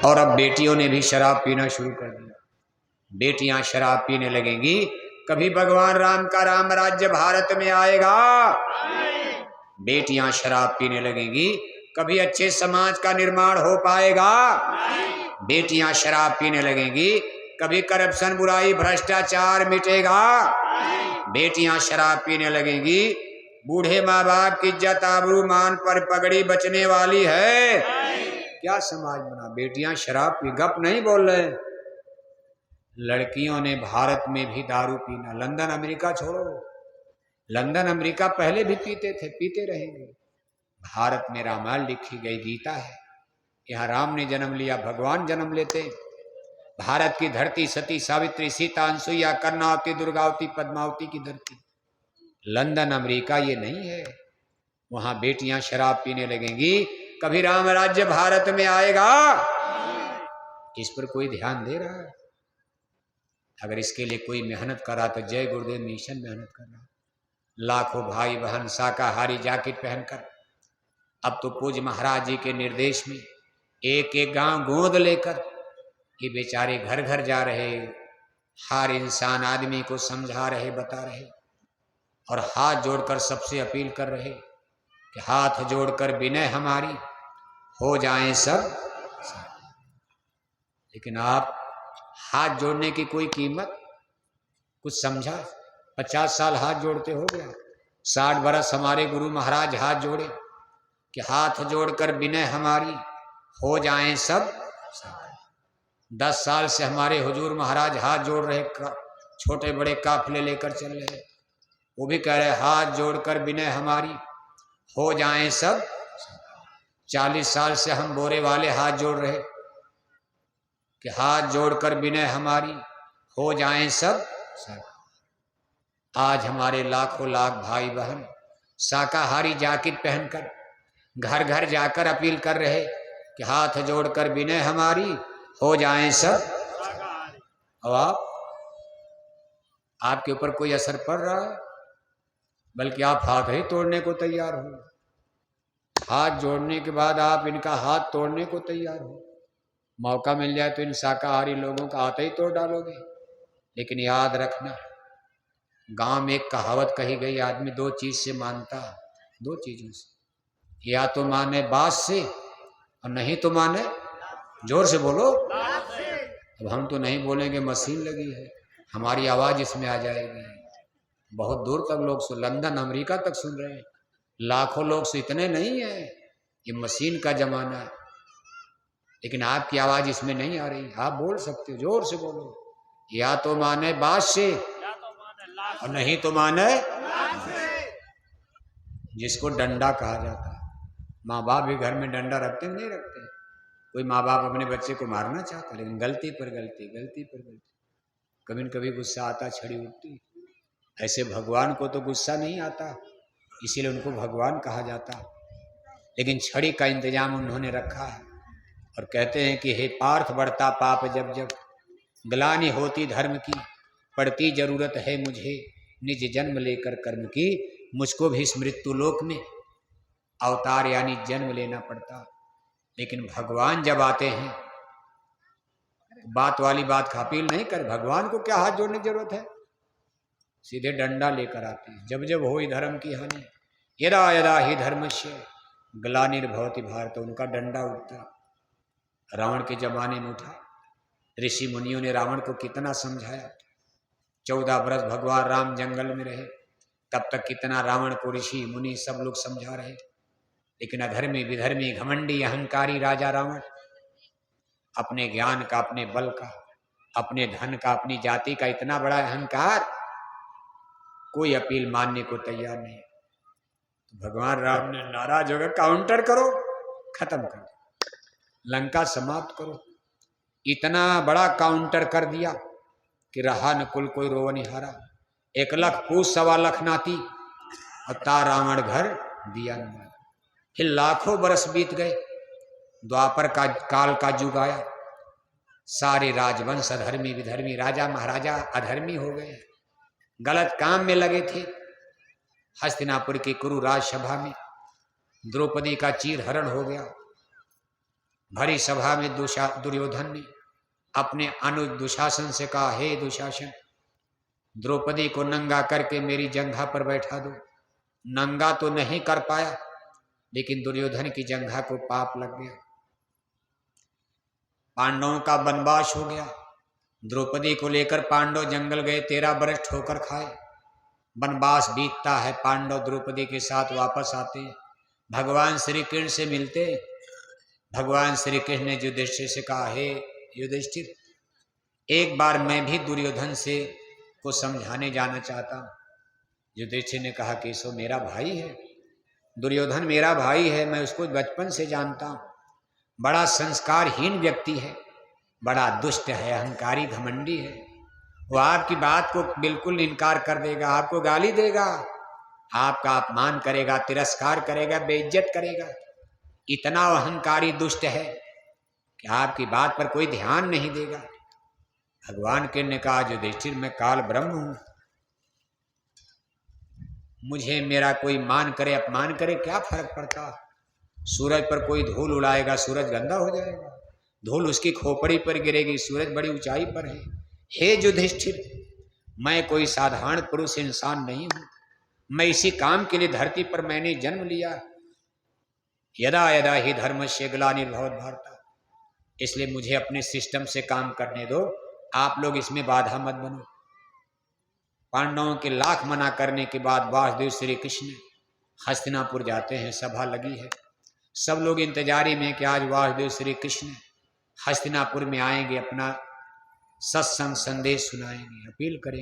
और अब बेटियों ने भी शराब पीना शुरू कर दिया। बेटियां शराब पीने लगेंगी, कभी भगवान राम का राम राज्य भारत में आएगा? बेटियां शराब पीने लगेंगी, कभी अच्छे समाज का निर्माण हो पाएगा? बेटियां शराब पीने लगेंगी, कभी करप्शन, बुराई, भ्रष्टाचार मिटेगा? बेटियां शराब पीने लगेंगी, बूढ़े माँ बाप की इज्जत आबरू मान पर पगड़ी बचने वाली है? क्या समाज बना? बेटियां शराब पी, गप नहीं बोल रहे। लड़कियों ने भारत में भी दारू पीना, लंदन अमेरिका छोड़ो, लंदन अमेरिका पहले भी पीते थे, पीते रहेंगे। भारत में रामायण लिखी गई, गीता है, यहाँ राम ने जन्म लिया, भगवान जन्म लेते। भारत की धरती सती सावित्री सीता अनसुईया कर्णावती दुर्गावती पद्मावती की धरती। लंदन अमेरिका ये नहीं है। वहां बेटियां शराब पीने लगेंगी, कभी राम राज्य भारत में आएगा? इस पर कोई ध्यान दे रहा है? अगर इसके लिए कोई मेहनत कर रहा तो जय गुरुदेव मिशन मेहनत कर रहा। लाखों भाई बहन शाकाहारी जैकेट पहनकर, अब तो पूज्य महाराज जी के निर्देश में एक एक गांव गोद लेकर ये बेचारे घर घर जा रहे, हर इंसान आदमी को समझा रहे, बता रहे, और हाथ जोड़कर सबसे अपील कर रहे कि हाथ जोड़कर विनय हमारी, हो जाएं सब। लेकिन आप हाथ जोड़ने की कोई कीमत कुछ समझा? 50 साल हाथ जोड़ते हो गया, 60 बरस हमारे गुरु महाराज हाथ जोड़े कि हाथ जोड़कर विनय हमारी, हो जाएं सब। 10 साल से हमारे हुजूर महाराज हाथ जोड़ रहे, छोटे बड़े काफिले लेकर चल रहे, वो भी कह रहे हाथ जोड़कर विनय हमारी, हो जाएं सब। 40 साल से हम बोरे वाले हाथ जोड़ रहे कि हाथ जोड़कर विनय हमारी, हो जाएं सब। आज हमारे लाखों लाख भाई बहन शाकाहारी जैकेट पहनकर घर घर जाकर अपील कर रहे कि हाथ जोड़कर विनय हमारी, हो जाएं सब। अब आपके ऊपर कोई असर पड़ रहा है? बल्कि आप हाथ ही तोड़ने को तैयार हो। हाथ जोड़ने के बाद आप इनका हाथ तोड़ने को तैयार हो। मौका मिल जाए तो इन शाकाहारी लोगों का हाथ ही तोड़ डालोगे। लेकिन याद रखना, गांव में एक कहावत कही गई, आदमी 2 चीज से मानता, 2 चीजों से, या तो माने बात से और नहीं तो माने, जोर से बोलो। अब हम तो नहीं बोलेंगे, मशीन लगी है, हमारी आवाज इसमें आ जाएगी। बहुत दूर तक लोग सुन, लंदन अमेरिका तक सुन रहे हैं, लाखों लोग से इतने नहीं है, ये मशीन का जमाना है। लेकिन आपकी आवाज इसमें नहीं आ रही, आप बोल सकते हो, जोर से बोलो। या तो माने बात से और नहीं तो माने। जिसको डंडा कहा जाता है, माँ बाप भी घर में डंडा रखते नहीं रखते? कोई माँ बाप अपने बच्चे को मारना चाहता, लेकिन गलती पर गलती, गलती पर गलती, कभी न कभी गुस्सा आता, छड़ी उठती। ऐसे भगवान को तो गुस्सा नहीं आता, इसीलिए उनको भगवान कहा जाता। लेकिन छड़ी का इंतजाम उन्होंने रखा है और कहते हैं कि हे पार्थ, बढ़ता पाप जब जब, ग्लानि होती धर्म की, पड़ती जरूरत है मुझे निज जन्म लेकर कर्म की। मुझको भी इस मृत्यु लोक में अवतार यानी जन्म लेना पड़ता। लेकिन भगवान जब आते हैं, बात वाली बात का अपील नहीं कर, भगवान को क्या हाथ जोड़ने की जरूरत है, सीधे डंडा लेकर आते हैं। जब जब हो धर्म की हानि, यदा यदा ही धर्मस्य ग्लानिर्भवति भारत, उनका डंडा उठता। रावण के जमाने में उठा, ऋषि मुनियों ने रावण को कितना समझाया। 14 बरस भगवान राम जंगल में रहे, तब तक कितना रावण को ऋषि मुनि सब लोग समझा रहे। लेकिन अधर्मी विधर्मी घमंडी अहंकारी राजा रावण अपने ज्ञान का, अपने बल का, अपने धन का, अपनी जाति का इतना बड़ा अहंकार, कोई अपील मानने को तैयार नहीं। तो भगवान राम ने नाराज होकर काउंटर करो, खत्म करो, लंका समाप्त करो। इतना बड़ा काउंटर कर दिया कि रहा न कुल कोई रोवनिहारा। 1 लाख पूछ 1.25 लाख नाती, और ता रावण घर दिया न। फिर लाखों बरस बीत गए, द्वापर का काल का युग आया, सारे राजवंश अधर्मी विधर्मी, राजा महाराजा अधर्मी हो गए, गलत काम में लगे थे। हस्तिनापुर की कुरु राजसभा में द्रौपदी का चीर हरण हो गया। भरी सभा में दुर्योधन ने अपने अनुज दुशासन से कहा, हे दुशासन, द्रौपदी को नंगा करके मेरी जंघा पर बैठा दो। नंगा तो नहीं कर पाया, लेकिन दुर्योधन की जंघा को पाप लग गया। पांडवों का वनवास हो गया। द्रौपदी को लेकर पांडव जंगल गए, 13 वर्ष ठोकर खाए। वनवास बीतता है, पांडव द्रौपदी के साथ वापस आते हैं, भगवान श्री कृष्ण से मिलते। भगवान श्री कृष्ण ने युधिष्ठिर से कहा, हे युधिष्ठिर, एक बार मैं भी दुर्योधन से को समझाने जाना चाहता हूँ। युधिष्ठिर ने कहा कि सो मेरा भाई है, दुर्योधन मेरा भाई है, मैं उसको बचपन से जानता हूँ। बड़ा संस्कारहीन व्यक्ति है, बड़ा दुष्ट है, अहंकारी घमंडी है। वो आपकी बात को बिल्कुल इनकार कर देगा, आपको गाली देगा, आपका अपमान करेगा, तिरस्कार करेगा, बेइज्जत करेगा। इतना अहंकारी दुष्ट है कि आपकी बात पर कोई ध्यान नहीं देगा। भगवान के ने कहा, युधिष्ठिर, मैं काल ब्रह्म हूं, मुझे मेरा कोई मान करे अपमान करे क्या फर्क पड़ता। सूरज पर कोई धूल उड़ाएगा, सूरज गंदा हो जाएगा, धूल उसकी खोपड़ी पर गिरेगी, सूरज बड़ी ऊंचाई पर है। हे युधिष्ठिर, मैं कोई साधारण पुरुष इंसान नहीं हूं, मैं इसी काम के लिए धरती पर मैंने जन्म लिया। यदा यदा ही धर्मस्य ग्लानिर्भवति भारत, इसलिए मुझे अपने सिस्टम से काम करने दो, आप लोग इसमें बाधा मत बनो। पांडवों के लाख मना करने के बाद वासुदेव श्री कृष्ण हस्तिनापुर जाते हैं। सभा लगी है, सब लोग इंतजारी में कि आज वासुदेव श्री कृष्ण हस्तिनापुर में आएंगे, अपना सत्संग संदेश सुनाएंगे, अपील करेंगे।